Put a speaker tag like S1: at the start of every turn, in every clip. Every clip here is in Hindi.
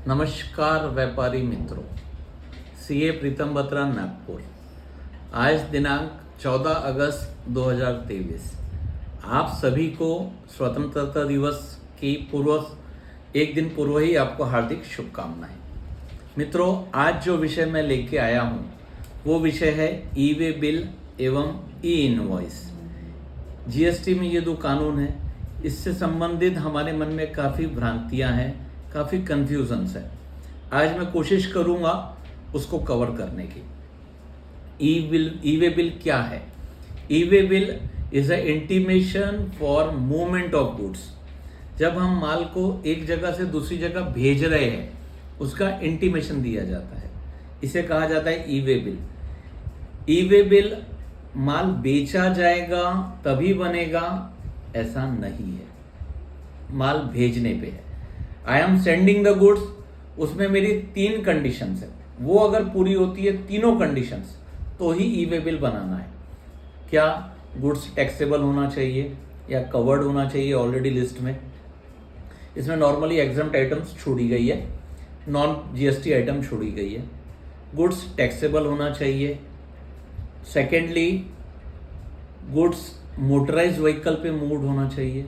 S1: नमस्कार व्यापारी मित्रों, सीए प्रीतम बत्रा नागपुर। आज दिनांक 14 अगस्त 2023। आप सभी को स्वतंत्रता दिवस की एक दिन पूर्व ही आपको हार्दिक शुभकामनाएं। मित्रों, आज जो विषय मैं लेके आया हूँ वो विषय है ई वे बिल एवं ई इनवॉइस। जीएसटी में ये दो कानून है, इससे संबंधित हमारे मन में काफ़ी भ्रांतियां हैं, काफ़ी कन्फ्यूजन्स है। आज मैं कोशिश करूंगा उसको कवर करने की। ई वे बिल क्या है? E way bill is a intimation for movement of goods. जब हम माल को एक जगह से दूसरी जगह भेज रहे हैं उसका इंटीमेशन दिया जाता है, इसे कहा जाता है ई वे बिल। ई वे बिल माल बेचा जाएगा तभी बनेगा ऐसा नहीं है, माल भेजने पे है। I am sending the goods, उसमें मेरी 3 कंडीशंस है, वो अगर पूरी होती है तीनों कंडीशंस तो ही ई वे बिल बनाना है। क्या गुड्स टैक्सेबल होना चाहिए या कवर्ड होना चाहिए ऑलरेडी लिस्ट में। इसमें नॉर्मली एग्जम्प्ट आइटम्स छोड़ी गई है, नॉन जीएसटी आइटम छोड़ी गई है। गुड्स टैक्सेबल होना चाहिए। सेकेंडली, गुड्स मोटराइज व्हीकल पे मूव होना चाहिए।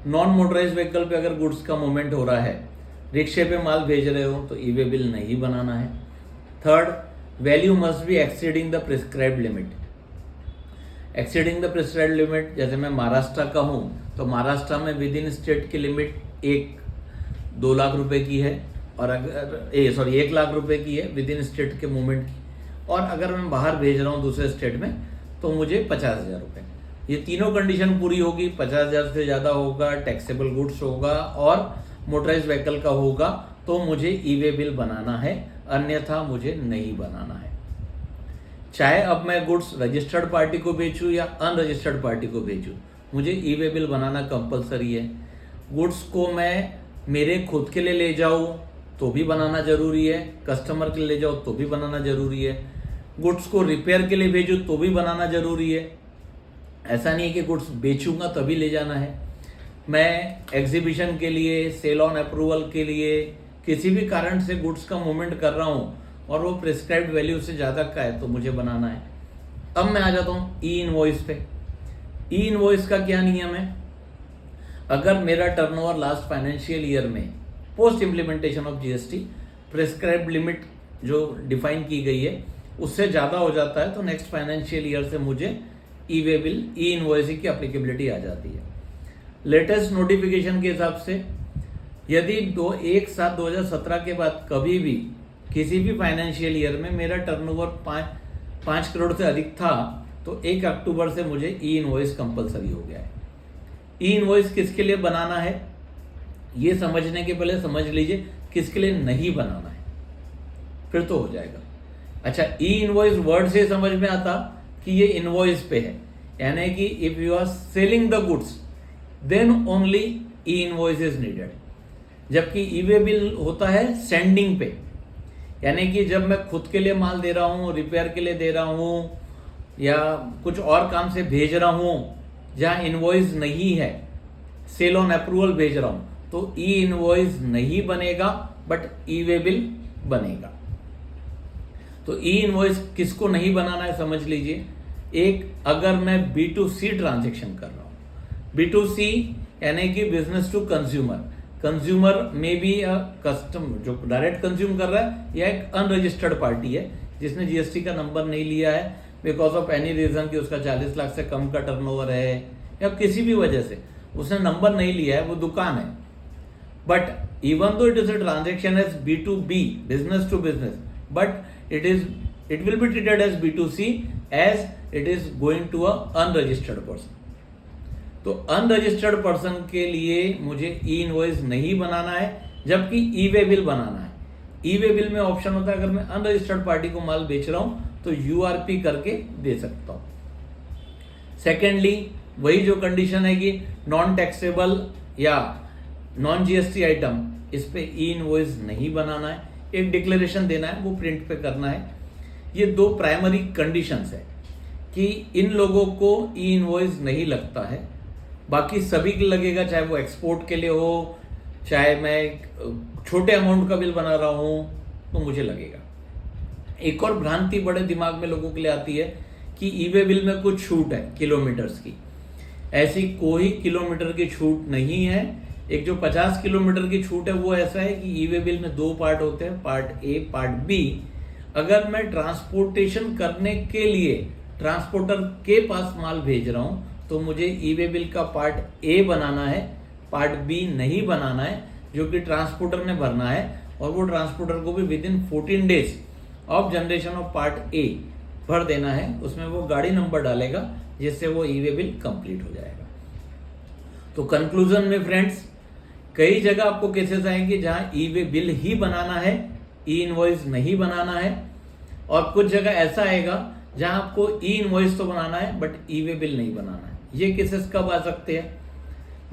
S1: नॉन मोटराइज व्हीकल पे अगर गुड्स का मूवमेंट हो रहा है, रिक्शे पे माल भेज रहे हो तो ई वे बिल नहीं बनाना है। Third, value must be exceeding the prescribed limit. Exceeding the prescribed limit, जैसे मैं महाराष्ट्र का हूँ तो महाराष्ट्र में विद इन स्टेट की लिमिट 2 लाख रुपए की है, और अगर 1 लाख रुपए की है विद इन स्टेट के मूवमेंट की। और अगर मैं बाहर भेज रहा हूँ दूसरे स्टेट में तो मुझे 50,000 रुपये। ये तीनों कंडीशन पूरी होगी, 50,000 से ज़्यादा होगा, टैक्सेबल गुड्स होगा और मोटराइज व्हीकल का होगा तो मुझे ई वे बिल बनाना है, अन्यथा मुझे नहीं बनाना है। चाहे अब मैं गुड्स रजिस्टर्ड पार्टी को बेचूं या अनरजिस्टर्ड पार्टी को बेचूं, मुझे ई वे बिल बनाना कंपलसरी है। गुड्स को मैं मेरे खुद के लिए ले जाऊं तो भी बनाना जरूरी है, कस्टमर के लिए ले जाऊं तो भी बनाना जरूरी है, गुड्स को रिपेयर के लिए भेजूं तो भी बनाना जरूरी है। ऐसा नहीं है कि गुड्स बेचूंगा तभी ले जाना है। मैं एग्जीबिशन के लिए, सेल ऑन अप्रूवल के लिए, किसी भी कारण से गुड्स का मूवमेंट कर रहा हूं और वो प्रिस्क्राइब्ड वैल्यू से ज़्यादा का है तो मुझे बनाना है। अब मैं आ जाता हूँ ई इनवॉइस पे। ई इनवॉइस का क्या नियम है? अगर मेरा टर्नओवर लास्ट फाइनेंशियल ईयर में post implementation of GST prescribed limit जो डिफाइन की गई है उससे ज़्यादा हो जाता है तो नेक्स्ट फाइनेंशियल ईयर से मुझे ई वे बिल, ई इनवॉइसिंग की एप्लीकेबिलिटी आ जाती है। लेटेस्ट नोटिफिकेशन के हिसाब से यदि 1/7/2017 के बाद कभी भी किसी भी फाइनेंशियल ईयर में मेरा टर्नओवर 5 करोड़ से अधिक था तो 1 अक्टूबर से मुझे ई इनवॉइस कंपलसरी हो गया है। ई इनवॉइस किसके लिए बनाना है ये समझने के पहले समझ लीजिए किसके लिए नहीं बनाना है, फिर तो हो जाएगा। अच्छा, ई इनवॉइस वर्ड से समझ में आता कि ये इनवॉइस पे है, यानी कि if you are selling the goods then only E invoice is needed. जबकि ई वे बिल होता है सेंडिंग पे, यानी कि जब मैं खुद के लिए माल दे रहा हूँ, रिपेयर के लिए दे रहा हूँ या कुछ और काम से भेज रहा हूँ जहाँ इनवॉइस नहीं है, सेल ऑन अप्रूवल भेज रहा हूँ तो ई इनवॉइस नहीं बनेगा बट ई वे बिल बनेगा। तो ई इनवॉइस किसको नहीं बनाना है समझ लीजिए। एक, अगर मैं B2C ट्रांजेक्शन कर रहा हूं, B2C यानी कि बिजनेस टू कंज्यूमर, कंज्यूमर में भी कस्टमर जो डायरेक्ट कंज्यूम कर रहा है या एक अनरजिस्टर्ड पार्टी है जिसने जीएसटी का नंबर नहीं लिया है बिकॉज ऑफ एनी रीजन कि उसका 40 लाख से कम का टर्नओवर है या किसी भी वजह से उसने नंबर नहीं लिया है, वो दुकान है। But even though it is a transaction as B2B, business to business, but it will be treated as B2C as it is going to a unregistered person। तो अनरजिस्टर्ड पर्सन के लिए मुझे ई इनवॉइस नहीं बनाना है, जबकि ई वे बिल बनाना है। ई वे बिल में ऑप्शन होता है अगर मैं अनरजिस्टर्ड पार्टी को माल बेच रहा हूं तो URP करके दे सकता हूं। सेकेंडली, वही जो कंडीशन है कि नॉन टैक्सेबल या नॉन जीएसटी आइटम, इस पे ई इनवॉइस नहीं बनाना है, एक डिक्लेरेशन देना है, वो प्रिंट पे करना है। ये 2 प्राइमरी कंडीशंस है कि इन लोगों को ई इनवॉइस नहीं लगता है, बाकी सभी के लगेगा, चाहे वो एक्सपोर्ट के लिए हो, चाहे मैं छोटे अमाउंट का बिल बना रहा हूं तो मुझे लगेगा। एक और भ्रांति बड़े दिमाग में लोगों के लिए आती है कि ई वे बिल में कुछ छूट है किलोमीटर्स की। ऐसी कोई किलोमीटर की छूट नहीं है। एक जो 50 किलोमीटर की छूट है वो ऐसा है कि ई वे बिल में 2 पार्ट होते हैं, पार्ट ए पार्ट बी। अगर मैं ट्रांसपोर्टेशन करने के लिए ट्रांसपोर्टर के पास माल भेज रहा हूं तो मुझे ई वे बिल का पार्ट ए बनाना है, पार्ट बी नहीं बनाना है, जो कि ट्रांसपोर्टर ने भरना है। और वो ट्रांसपोर्टर को भी with in 14 days of generation of part A भर देना है। उसमें वो गाड़ी नंबर डालेगा जिससे वो ई वे बिल कंप्लीट हो जाएगा। तो कंक्लूजन में फ्रेंड्स, कई जगह आपको केसेस आएंगे जहां ई वे बिल ही बनाना है, ई इनवॉइस नहीं बनाना है। और कुछ जगह ऐसा आएगा जहां आपको ई इनवॉइस तो बनाना है बट ई वे बिल नहीं बनाना है। ये केसेस कब आ सकते हैं?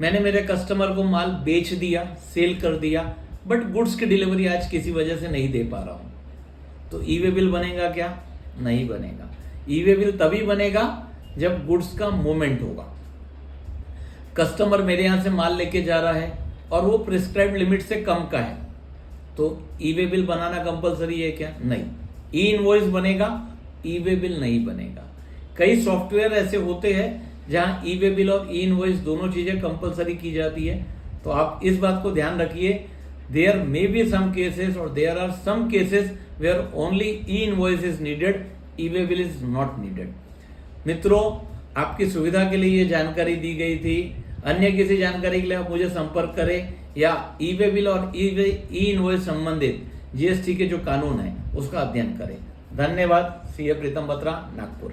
S1: मैंने मेरे कस्टमर को माल बेच दिया, सेल कर दिया, बट गुड्स की डिलीवरी आज किसी वजह से नहीं दे पा रहा हूं, तो ई वे बिल बनेगा क्या? नहीं बनेगा। ई वे बिल तभी बनेगा जब गुड्स का मूवमेंट होगा। कस्टमर मेरे यहां से माल लेके जा रहा है और वो प्रिस्क्राइब्ड लिमिट से कम का है, तो ई वे बिल बनाना कंपलसरी है क्या? नहीं। ई इनवॉइस बनेगा, ई वे बिल नहीं बनेगा। कई सॉफ्टवेयर ऐसे होते हैं जहां ई वे बिल और ई इनवॉइस दोनों चीजें कंपलसरी की जाती है। तो आप इस बात को ध्यान रखिए, there may be some cases और there are some cases where only E invoice is needed, E way bill is not needed. मित्रों, आपकी सुविधा के लिए ये जानकारी दी गई थी। अन्य किसी जानकारी के लिए आप मुझे संपर्क करें या ई वे बिल और ई इनवॉइस संबंधित जीएसटी के जो कानून है उसका अध्ययन करें। धन्यवाद। सीए प्रीतम बत्रा, नागपुर।